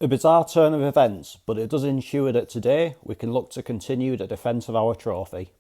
A bizarre turn of events, but it does ensure that today we can look to continue the defence of our trophy.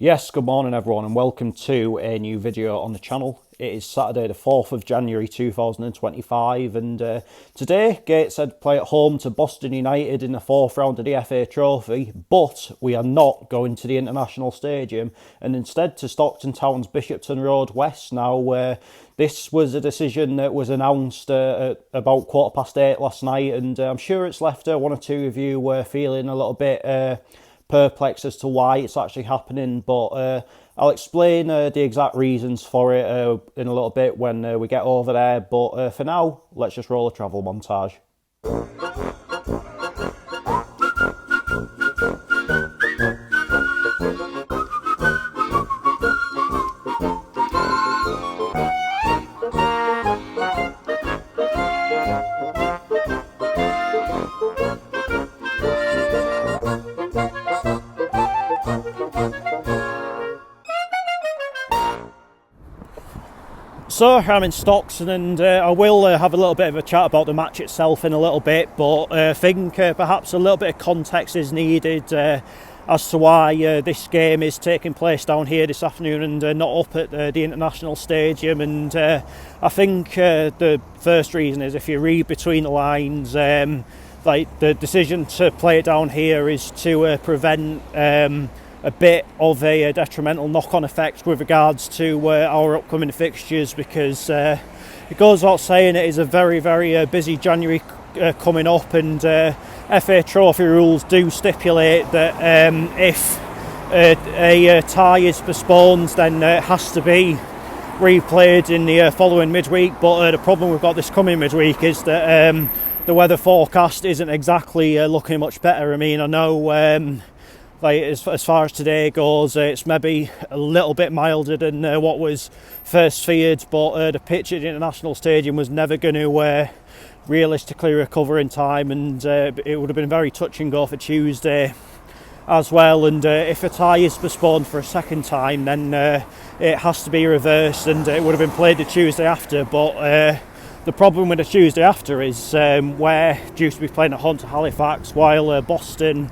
Yes, good morning everyone and welcome to a new video on the channel. It is Saturday the 4th of January 2025 and today Gateshead play at home to Boston United in the fourth round of the FA Trophy, but we are not going to the International Stadium and instead to Stockton Town's Bishopton Road West. Now this was a decision that was announced at about 8:15 last night, and I'm sure it's left one or two of you feeling a little bit perplexed as to why it's actually happening, but I'll explain the exact reasons for it in a little bit when we get over there, but for now let's just roll a travel montage. So I'm in Stockton and I will have a little bit of a chat about the match itself in a little bit, but I think perhaps a little bit of context is needed as to why this game is taking place down here this afternoon and not up at the International Stadium. And I think the first reason is, if you read between the lines, like the decision to play it down here is to prevent a bit of a detrimental knock-on effect with regards to our upcoming fixtures, because it goes without saying it is a very busy January coming up, and FA Trophy rules do stipulate that if a tie is postponed, then it has to be replayed in the following midweek. But the problem we've got this coming midweek is that the weather forecast isn't exactly looking much better. I mean, I know like as far as today goes, it's maybe a little bit milder than what was first feared, but the pitch at the International Stadium was never going to realistically recover in time, and it would have been very touch and go for Tuesday as well. And if a tie is postponed for a second time, then it has to be reversed and it would have been played the Tuesday after. But the problem with the Tuesday after is we're due to be playing at home to Halifax, while Boston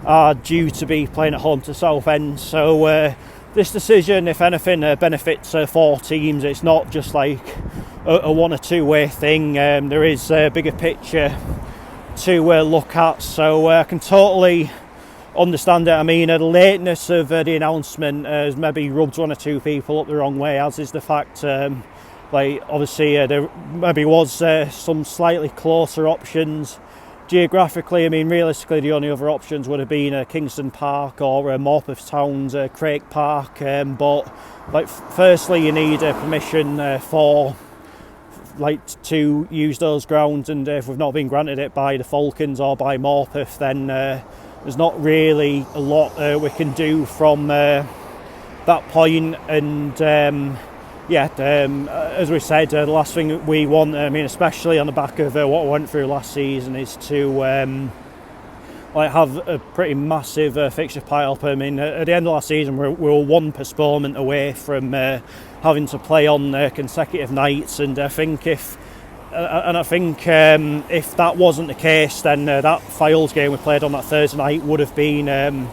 are due to be playing at home to Southend. So this decision, if anything, benefits four teams. It's not just like a one or two way thing. There is a bigger picture to look at, so I can totally understand it. I mean, the lateness of the announcement has maybe rubbed one or two people up the wrong way, as is the fact like obviously there maybe was some slightly closer options geographically. I mean, realistically, the only other options would have been Kingston Park or Morpeth Town's Craig Park. But like, firstly, you need permission for like to use those grounds, and if we've not been granted it by the Falcons or by Morpeth, then there's not really a lot we can do from that point. And as we said, the last thing we want, I mean, especially on the back of what we went through last season, is to like have a pretty massive fixture pile up. I mean, at the end of last season, we were one postponement away from having to play on consecutive nights, and I think if that wasn't the case, then that Files game we played on that Thursday night would have been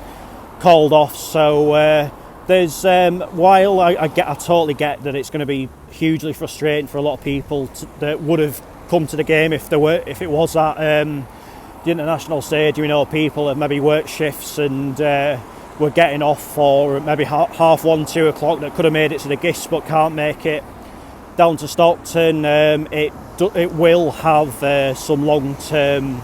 called off. So there's while I totally get that it's going to be hugely frustrating for a lot of people that would have come to the game if it was at the International Stadium. You know, people have maybe worked shifts and were getting off for maybe 1:30, 2 o'clock, that could have made it to the GIS but can't make it down to Stockton. It will have some long-term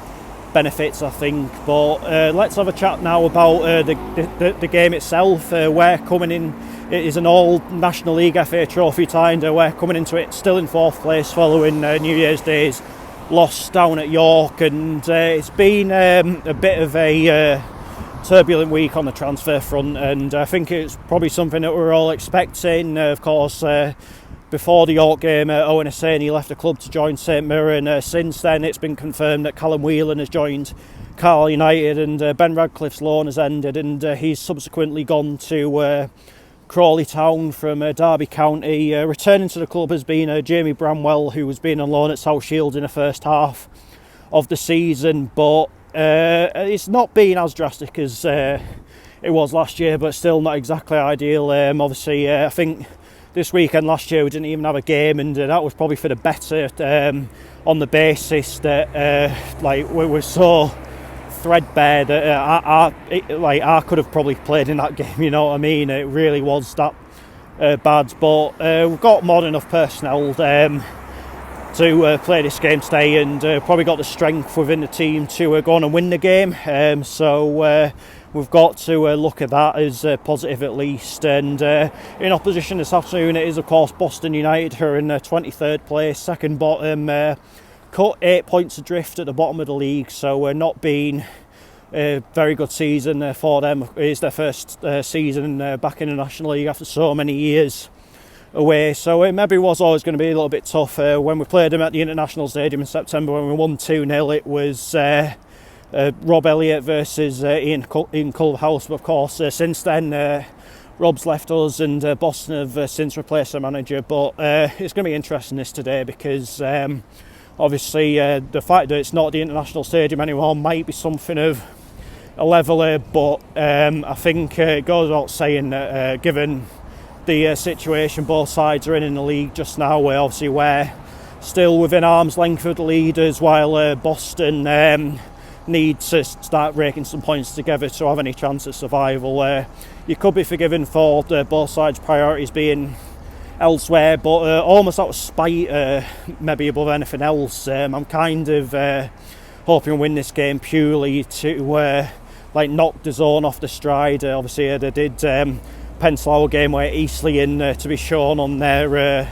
benefits, I think. But let's have a chat now about the game itself. We're coming in, it is an all National League FA Trophy tie, and we're coming into it still in fourth place following New Year's Day's loss down at York, and it's been a bit of a turbulent week on the transfer front, and I think it's probably something that we're all expecting. Of course, before the York game, Owen Hosseini left the club to join St Mirren. Since then, it's been confirmed that Callum Whelan has joined Carlisle United, and Ben Radcliffe's loan has ended, and he's subsequently gone to Crawley Town from Derby County. Returning to the club has been Jamie Bramwell, who has been on loan at South Shields in the first half of the season, but it's not been as drastic as it was last year, but still not exactly ideal. Obviously, I think this weekend last year we didn't even have a game, and that was probably for the better, on the basis that we were so threadbare that I could have probably played in that game, you know what I mean? It really was that bad, but we've got more than enough personnel to play this game today, and probably got the strength within the team to go on and win the game, so we've got to look at that as positive at least. And in opposition this afternoon it is of course Boston United, who are in 23rd place, second bottom, cut 8 points adrift at the bottom of the league, so we're not been a very good season for them. It's their first season back in the National League after so many years away, so it maybe was always going to be a little bit tough. When we played them at the International Stadium in September, when we won 2-0, it was Rob Elliott versus Ian Culverhouse, but of course since then Rob's left us, and Boston have since replaced their manager. But it's going to be interesting this today, because obviously the fact that it's not the International Stadium anymore might be something of a leveller, but I think it goes without saying that given the situation both sides are in the league just now, where obviously we're still within arm's length of the leaders, while Boston need to start raking some points together to have any chance of survival. You could be forgiven for both sides' priorities being elsewhere, but almost out of spite, maybe above anything else, I'm kind of hoping to win this game purely to knock the zone off the stride. Obviously they did pencil our game where Eastleigh in to be shown on their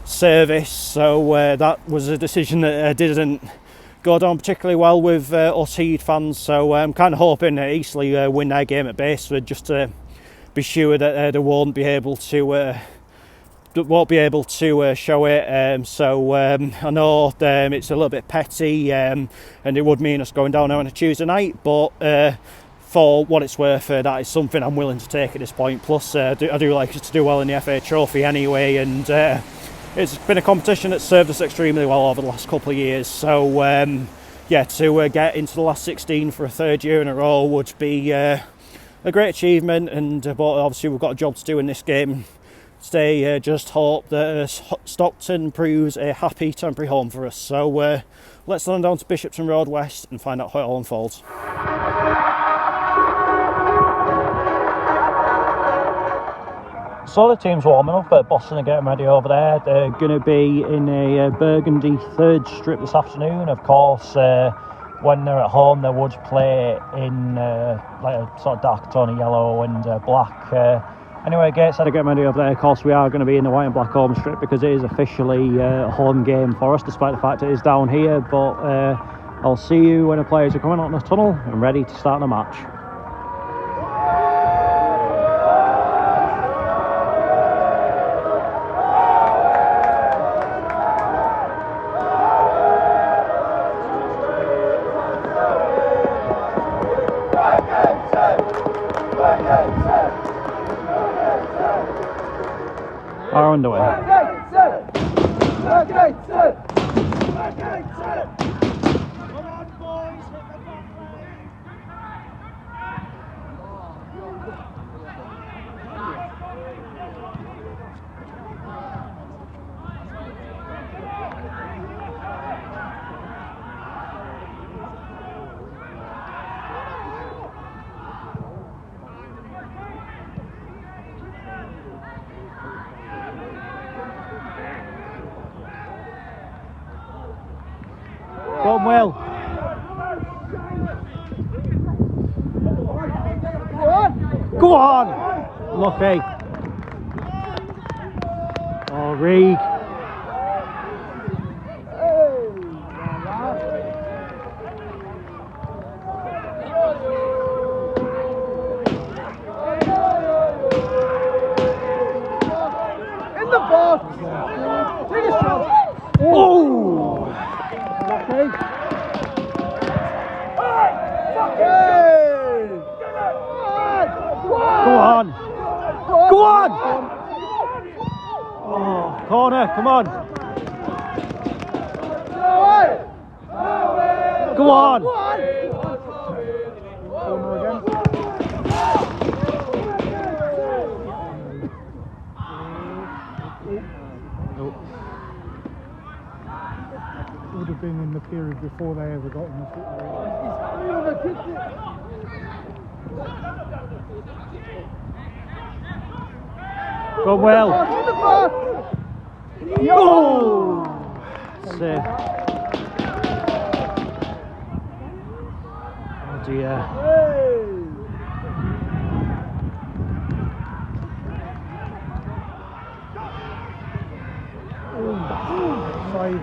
service, so that was a decision that didn't go down particularly well with us Heed fans, so I'm kind of hoping Eastleigh win their game at Baseford, just to be sure that they won't be able to show it. So I know it's a little bit petty, and it would mean us going down there on a Tuesday night, but for what it's worth, that is something I'm willing to take at this point. Plus I do like us to do well in the FA Trophy anyway, and it's been a competition that's served us extremely well over the last couple of years, so to get into the last 16 for a third year in a row would be a great achievement. And but obviously we've got a job to do in this game today. Just hope that Stockton proves a happy temporary home for us. So let's run down to Bishopston Road West and find out how it all unfolds. So the team's warming up, but Boston are getting ready over there. They're going to be in a burgundy third strip this afternoon. Of course, when they're at home, they would play in like a sort of dark tone of yellow and black. Anyway, Gateshead are getting ready over there. Of course, we are going to be in the white and black home strip, because it is officially a home game for us, despite the fact it is down here. But I'll see you when the players are coming out in the tunnel and ready to start the match. Are underway. Going well. Go on! Lucky. Oh, Reed. the box! Take a shot! Oh! Okay. Go on! Go on! Oh, corner, come on! Go on! Would have been in the period before they ever got in the football. Go well. Oh! Safe. Oh dear. Save.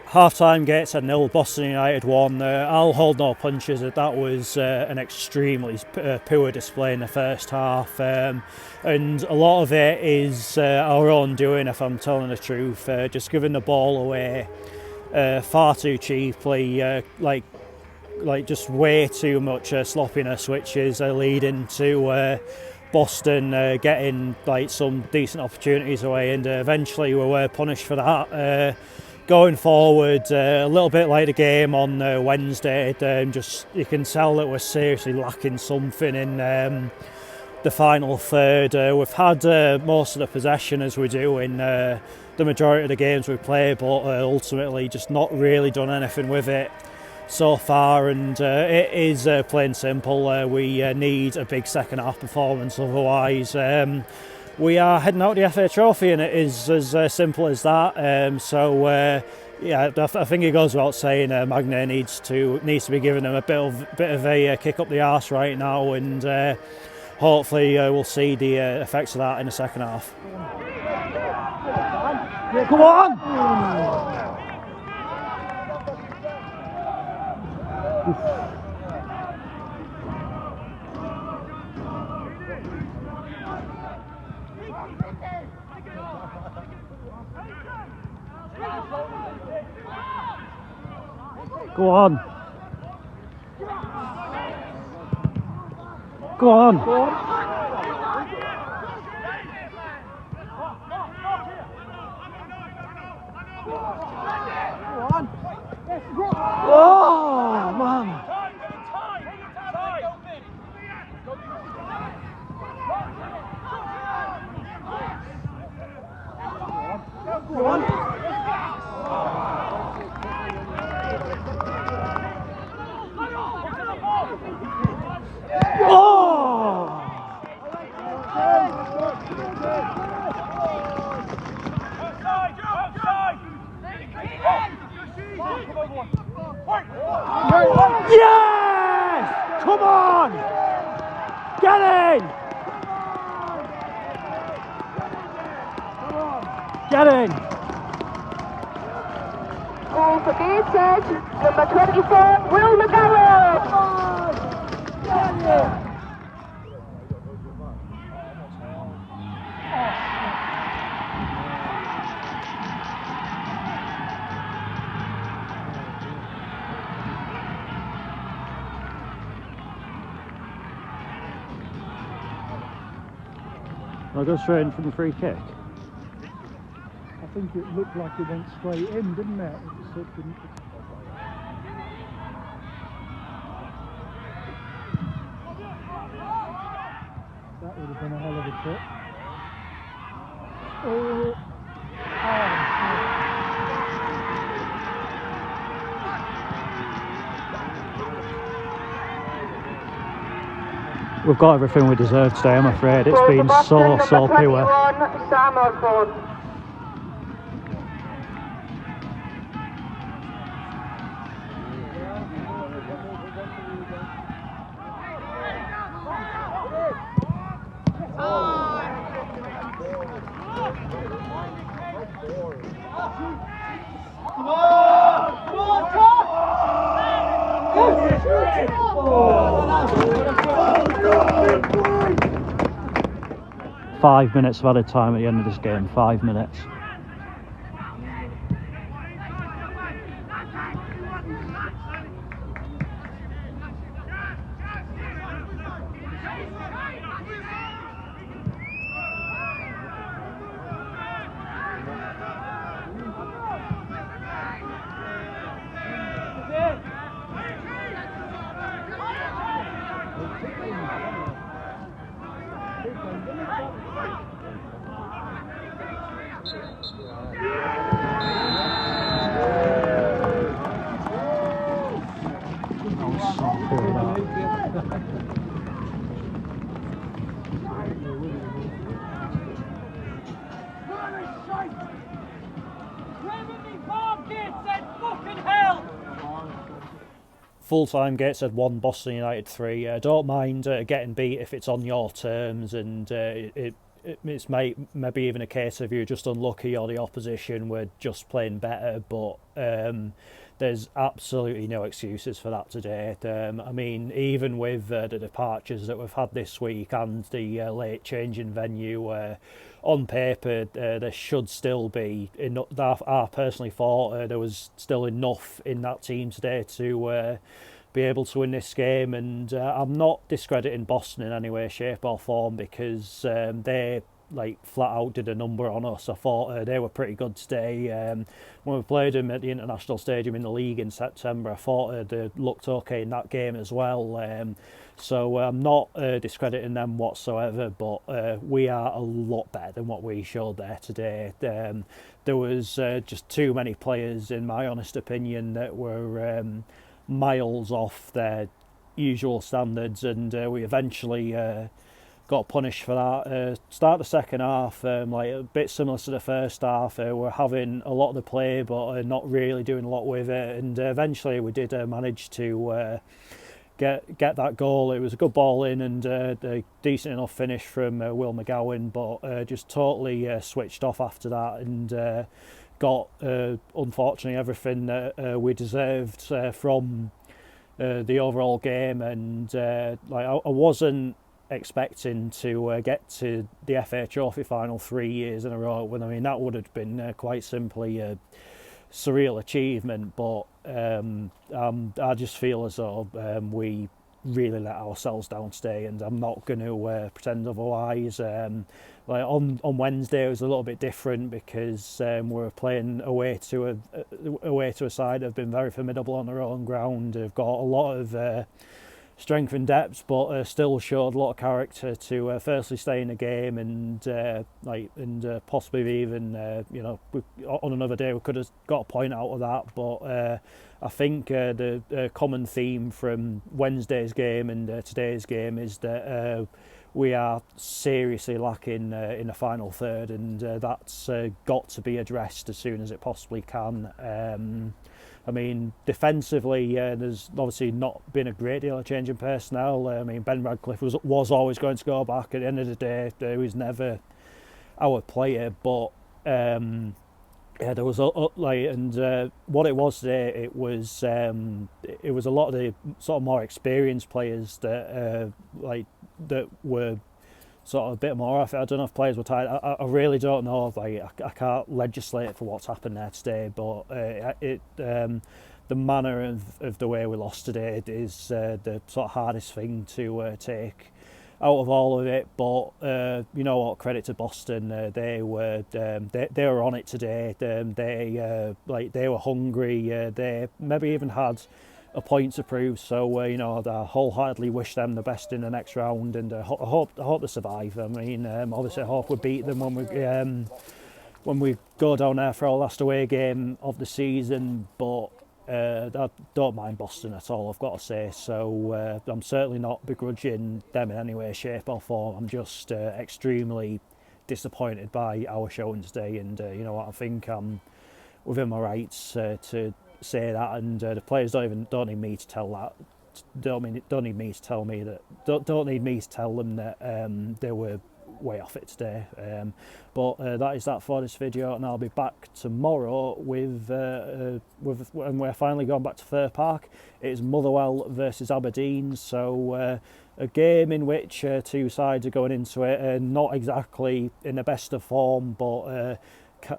Half-time, Gateshead 0, Boston United 1. I'll hold no punches. That was an extremely poor display in the first half, and a lot of it is our own doing, if I'm telling the truth. Just giving the ball away far too cheaply, like just way too much sloppiness, which is leading to Boston getting like some decent opportunities away, and eventually we were punished for that. Going forward, a little bit like the game on Wednesday, just you can tell that we're seriously lacking something in the final third. We've had most of the possession as we do in the majority of the games we play, but ultimately just not really done anything with it so far, and it is plain simple. We need a big second half performance, otherwise we are heading out the FA Trophy, and it is as simple as that. Yeah, I think it goes without saying Magna needs to be giving them a bit of a kick up the arse right now, and hopefully we'll see the effects of that in the second half. Come on! Go on. Go on. Go on. Oh, man. Go on. Yes! Come on! Get in! Get in! Goal for Gateshead, number 24, Will McGowan! I'll go straight in from the free kick. I think it looked like it went straight in, didn't it? That would have been a hell of a trip. Oh. We've got everything we deserve today, I'm afraid. It's been so pure. Sam Osborne. Come on, Tom! 5 minutes of added time at the end of this game, 5 minutes. Full-time Gateshead 1, Boston United 3. Don't mind getting beat if it's on your terms, and it's maybe even a case of you're just unlucky or the opposition were just playing better, but there's absolutely no excuses for that today. I mean, even with the departures that we've had this week and the late change in venue, on paper there should still be enough. I personally thought there was still enough in that team today to be able to win this game, and I'm not discrediting Boston in any way, shape or form, because they flat out did a number on us. I thought they were pretty good today. When we played them at the International Stadium in the league in September, I thought they looked okay in that game as well. So I'm not discrediting them whatsoever, but we are a lot better than what we showed there today. There was just too many players, in my honest opinion, that were miles off their usual standards, and we eventually got punished for that. Start the second half, a bit similar to the first half. We're having a lot of the play, but not really doing a lot with it. And eventually, we did manage to get that goal. It was a good ball in and a decent enough finish from Will McGowan, but just totally switched off after that, and got unfortunately everything that we deserved from the overall game. And I wasn't expecting to get to the FA Trophy final 3 years in a row. When I mean, that would have been quite simply a surreal achievement, but I just feel as though we really let ourselves down today, and I'm not going to pretend otherwise. On Wednesday it was a little bit different because we were playing away to a side that have been very formidable on their own ground. They've got a lot of strength and depth, but still showed a lot of character to firstly stay in the game, and possibly even on another day we could have got a point out of that. But I think the common theme from Wednesday's game and today's game is that we are seriously lacking in the final third, and that's got to be addressed as soon as it possibly can. I mean, defensively, there's obviously not been a great deal of change in personnel. I mean, Ben Radcliffe was always going to go back. At the end of the day, he was never our player, but Yeah, there was what it was today. It was a lot of the sort of more experienced players that that were sort of a bit more off it. I don't know if players were tired. I really don't know. I can't legislate for what's happened there today, but the manner of the way we lost today is the sort of hardest thing to take out of all of it. But you know what? Credit to Boston. They were on it today. They were hungry. They maybe even had a point to prove. So I wholeheartedly wish them the best in the next round, and I hope they survive. I mean, obviously I hope we beat them when we go down there for our last away game of the season. But I don't mind Boston at all, I've got to say. So I'm certainly not begrudging them in any way, shape or form. I'm just extremely disappointed by our showing today, and you know what? I think I'm within my rights to say that, and the players don't need me to tell that. Don't need me to tell them that they were way off it today. But that is that for this video, and I'll be back tomorrow with when we're finally going back to Fir Park. It is Motherwell versus Aberdeen, so a game in which two sides are going into it not exactly in the best of form, but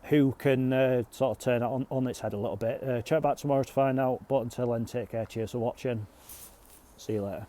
who can sort of turn it on its head a little bit. Check back tomorrow to find out, but until then, take care. Cheers for watching. See you later.